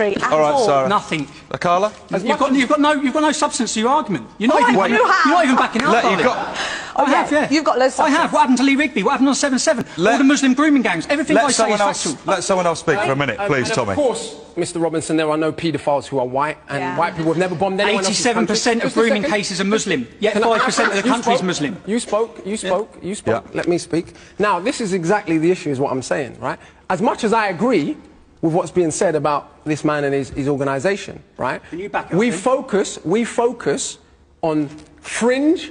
country at all. All right, Sarah. Nothing. Akala? You've got no substance to your argument. You're not even backing up. I have, yeah. You've got loads of substance. I have. What happened to Lee Rigby? What happened on 7/7? All the Muslim grooming gangs. Everything I say is factual. Let someone else speak for a minute, please, Tommy. Of course, Mr. Robinson, there are no paedophiles who are white, and white people have never bombed anyone else's country. 87% of grooming cases are Muslim, yet 5% of the country is Muslim. You spoke. Let me speak. Now, this is exactly the issue, is what I'm saying, right? As much as I agree with what's being said about this man and his organisation, right? Can you back up, we focus on fringe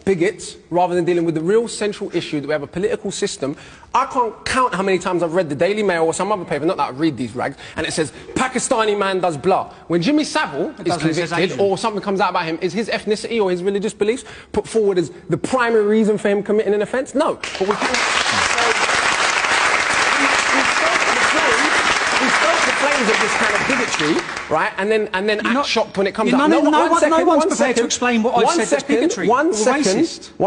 bigots rather than dealing with the real central issue that we have a political system. I can't count how many times I've read the Daily Mail or some other paper, not that I read these rags, and it says, Pakistani man does blah. When Jimmy Savile is convicted or something comes out about him, is his ethnicity or his religious beliefs put forward as the primary reason for him committing an offence? No. But we can... we stoke the flames of this kind of bigotry, right? And then act shocked when it comes out. No one's prepared to explain what I've said that's bigotry. One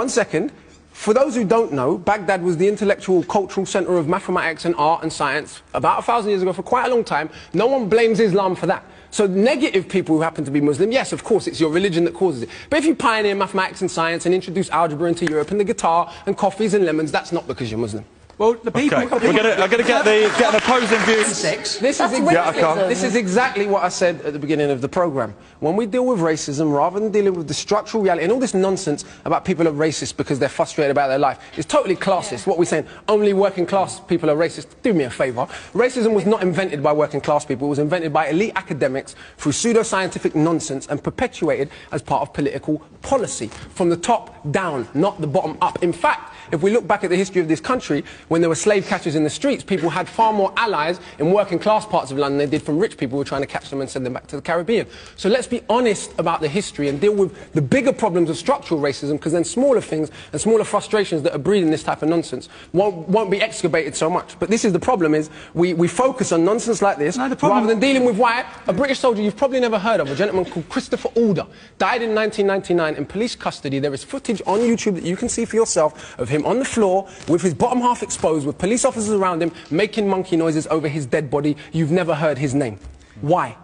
second. For those who don't know, Baghdad was the intellectual, cultural centre of mathematics and art and science about 1,000 years ago, for quite a long time. No one blames Islam for that. So negative people who happen to be Muslim, yes, of course, it's your religion that causes it. But if you pioneer mathematics and science and introduce algebra into Europe and the guitar and coffees and lemons, that's not because you're Muslim. Well, the people... Okay. We're going to get an opposing view. This is exactly what I said at the beginning of the programme. When we deal with racism, rather than dealing with the structural reality and all this nonsense about people are racist because they're frustrated about their life, it's totally classist. What we're saying, only working class people are racist. Do me a favour. Racism was not invented by working class people. It was invented by elite academics through pseudo-scientific nonsense and perpetuated as part of political policy. From the top down, not the bottom up. In fact, if we look back at the history of this country, when there were slave catchers in the streets, people had far more allies in working class parts of London than they did from rich people who were trying to catch them and send them back to the Caribbean. So let's be honest about the history and deal with the bigger problems of structural racism, because then smaller things and smaller frustrations that are breeding this type of nonsense won't be excavated so much. But this is the problem, is we focus on nonsense like this rather than dealing with why a British soldier you've probably never heard of, a gentleman called Christopher Alder, died in 1999 in police custody. There is footage on YouTube that you can see for yourself of him on the floor with his bottom half exposed, with police officers around him making monkey noises over his dead body. You've never heard his name. Why?